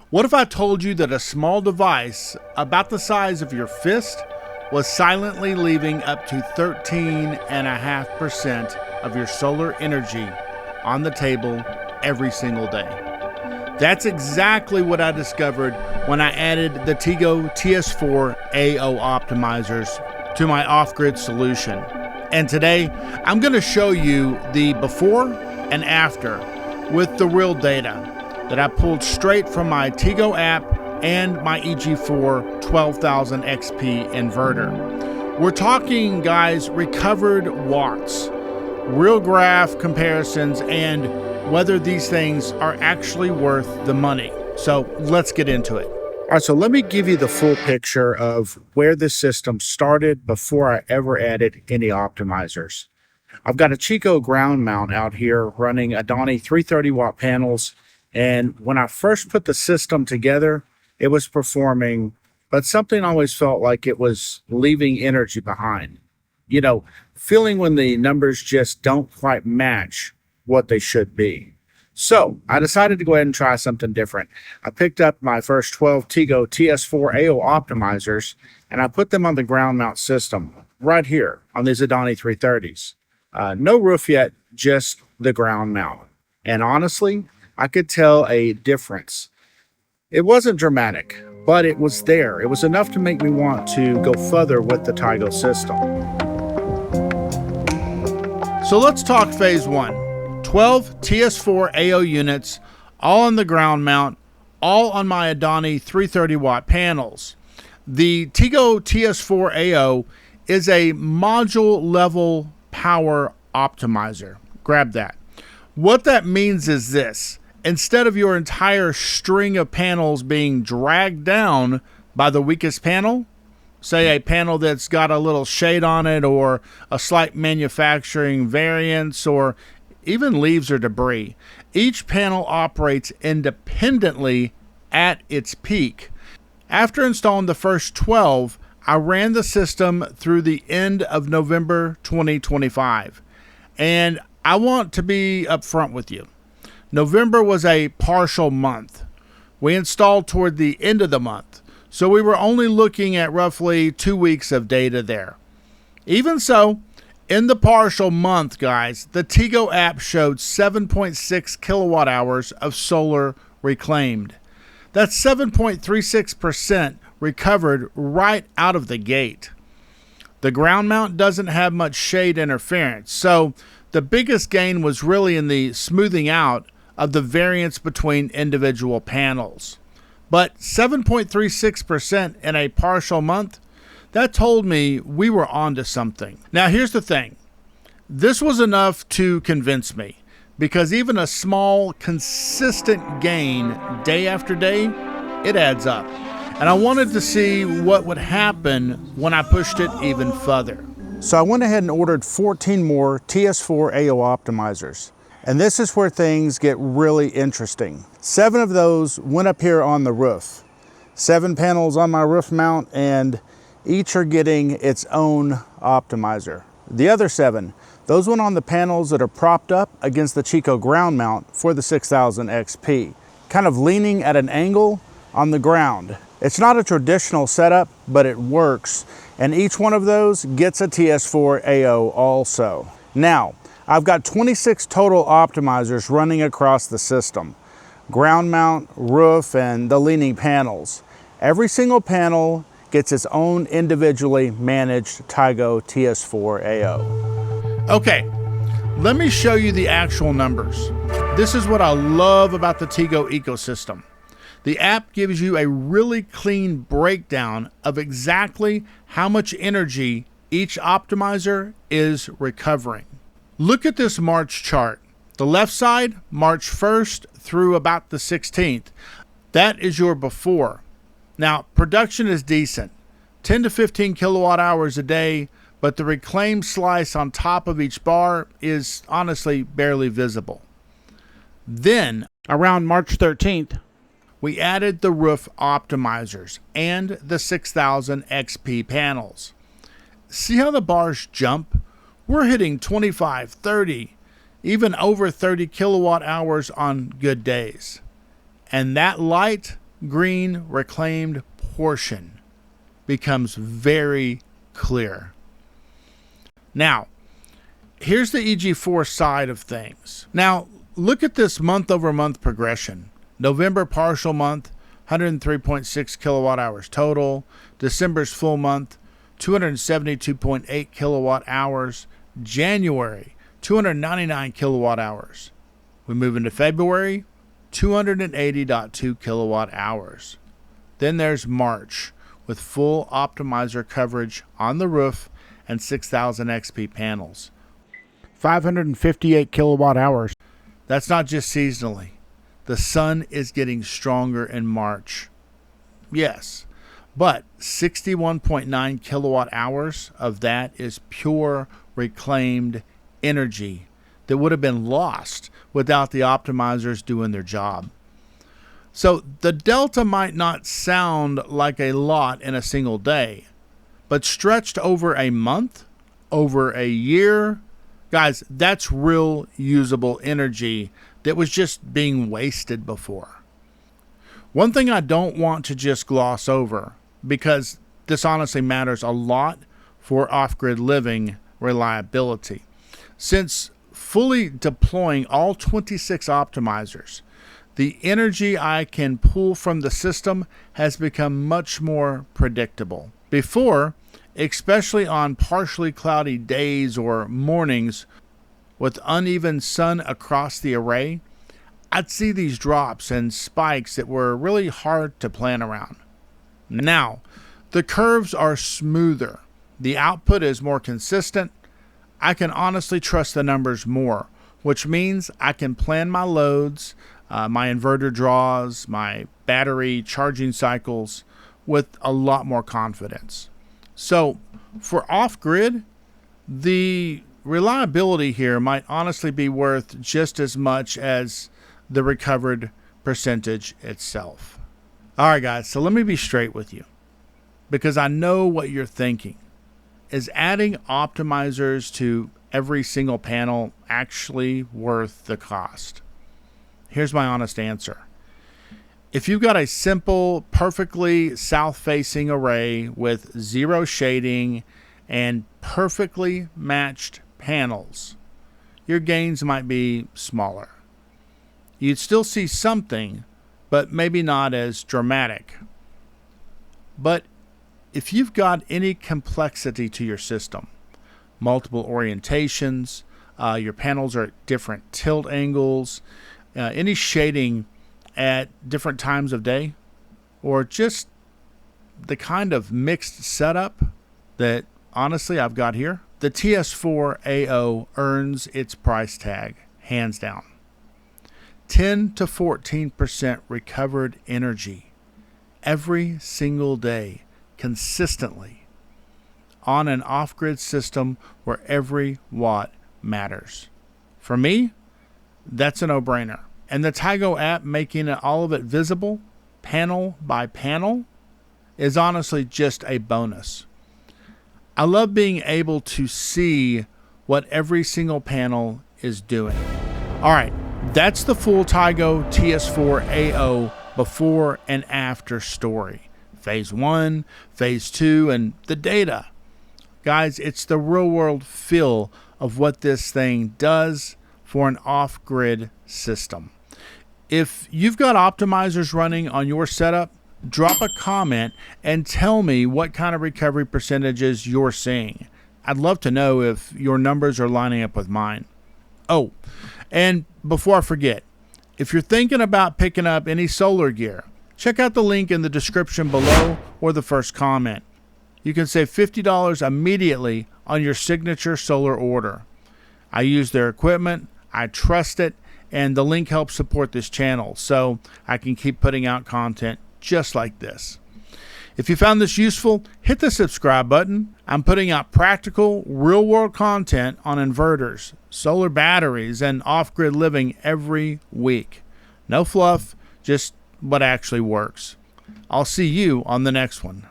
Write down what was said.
What if I told you that a small device about the size of your fist was silently leaving up to 13.5% of your solar energy on the table every single day? That's exactly what I discovered when I added the Tigo TS4-A-O optimizers to my off-grid solution. And today, I'm going to show you the before and after with the real data that I pulled straight from my Tigo app and my EG4 12000 XP inverter. We're talking, guys, recovered watts, real graph comparisons, and whether these things are actually worth the money. So let's get into it. All right, so let me give you the full picture of where this system started before I ever added any optimizers. I've got a Chico ground mount out here running Adani 330 watt panels. And when I first put the system together, it was performing, but something always felt like it was leaving energy behind. You know, feeling when the numbers just don't quite match what they should be. So I decided to go ahead and try something different. I picked up my first 12 Tigo TS4-A-O optimizers, and I put them on the ground mount system right here on these Adani 330s. No roof yet, just the ground mount. And honestly, I could tell a difference. It wasn't dramatic, but it was there. It was enough to make me want to go further with the Tigo system. So let's talk phase one. 12 TS4-A-O units, all on the ground mount, all on my Adani 330 watt panels. The Tigo TS4-A-O is a module level power optimizer. Grab that. What that means is this. Instead of your entire string of panels being dragged down by the weakest panel, say a panel that's got a little shade on it or a slight manufacturing variance or even leaves or debris, each panel operates independently at its peak. After installing the first 12, I ran the system through the end of November 2025. And I want to be upfront with you. November was a partial month. We installed toward the end of the month, so we were only looking at roughly 2 weeks of data there. Even so, in the partial month, guys, the Tigo app showed 7.6 kilowatt hours of solar reclaimed. That's 7.36% recovered right out of the gate. The ground mount doesn't have much shade interference, so the biggest gain was really in the smoothing out of the variance between individual panels. But 7.36% in a partial month, that told me we were onto something. Now here's the thing. This was enough to convince me, because even a small, consistent gain day after day, it adds up. And I wanted to see what would happen when I pushed it even further. So I went ahead and ordered 14 more TS4-A-O optimizers. And this is where things get really interesting. 7 of those went up here on the roof. 7 panels on my roof mount, and each are getting its own optimizer. The other 7, those went on the panels that are propped up against the Chico ground mount for the 6000 XP, kind of leaning at an angle on the ground. It's not a traditional setup, but it works. And each one of those gets a TS4-A-O also. Now, I've got 26 total optimizers running across the system. Ground mount, roof, and the leaning panels. Every single panel gets its own individually managed Tigo TS4-A-O. Okay, let me show you the actual numbers. This is what I love about the Tigo ecosystem. The app gives you a really clean breakdown of exactly how much energy each optimizer is recovering. Look at this March chart. The left side, March 1st through about the 16th. That is your before. Now, production is decent, 10 to 15 kilowatt hours a day, but the reclaimed slice on top of each bar is honestly barely visible. Then, around March 13th, we added the roof optimizers and the 6000 XP panels. See how the bars jump? We're hitting 25, 30, even over 30 kilowatt hours on good days. And that light, green reclaimed portion becomes very clear. Now, here's the EG4 side of things. Now, look at this month-over-month progression. November partial month, 103.6 kilowatt hours total. December's full month, 272.8 kilowatt hours. January, 299 kilowatt hours. We move into February, 280.2 kilowatt hours. Then there's March with full optimizer coverage on the roof and 6,000 XP panels. 558 kilowatt hours. That's not just seasonally. The sun is getting stronger in March. Yes, but 61.9 kilowatt hours of that is pure reclaimed energy that would have been lost without the optimizers doing their job. So the delta might not sound like a lot in a single day, but stretched over a month, over a year, guys, that's real usable energy that was just being wasted before. One thing I don't want to just gloss over, because this honestly matters a lot for off-grid living reliability. Since fully deploying all 26 optimizers, the energy I can pull from the system has become much more predictable. Before, especially on partially cloudy days or mornings with uneven sun across the array, I'd see these drops and spikes that were really hard to plan around. Now, the curves are smoother. The output is more consistent. I can honestly trust the numbers more, which means I can plan my loads, my inverter draws, my battery charging cycles with a lot more confidence. So for off-grid, the reliability here might honestly be worth just as much as the recovered percentage itself. All right, guys, so let me be straight with you, because I know what you're thinking. Is adding optimizers to every single panel actually worth the cost? Here's my honest answer. If you've got a simple, perfectly south-facing array with zero shading and perfectly matched panels, your gains might be smaller. You'd still see something, but maybe not as dramatic. But if you've got any complexity to your system, multiple orientations, your panels are at different tilt angles, any shading at different times of day, or just the kind of mixed setup that honestly I've got here, the TS4-A-O earns its price tag, hands down. 10 to 14% recovered energy every single day, consistently, on an off-grid system where every watt matters. For me, that's a no-brainer. And the Tigo app making all of it visible, panel by panel, is honestly just a bonus. I love being able to see what every single panel is doing. All right, that's the full Tigo TS4-A-O before and after story. Phase 1, Phase 2, and the data. Guys, it's the real-world feel of what this thing does for an off-grid system. If you've got optimizers running on your setup, drop a comment and tell me what kind of recovery percentages you're seeing. I'd love to know if your numbers are lining up with mine. Oh, and before I forget, if you're thinking about picking up any solar gear, check out the link in the description below or the first comment. You can save $50 immediately on your signature solar order. I use their equipment, I trust it, and the link helps support this channel so I can keep putting out content just like this. If you found this useful, hit the subscribe button. I'm putting out practical, real-world content on inverters, solar batteries, and off-grid living every week. No fluff, just what actually works. I'll see you on the next one.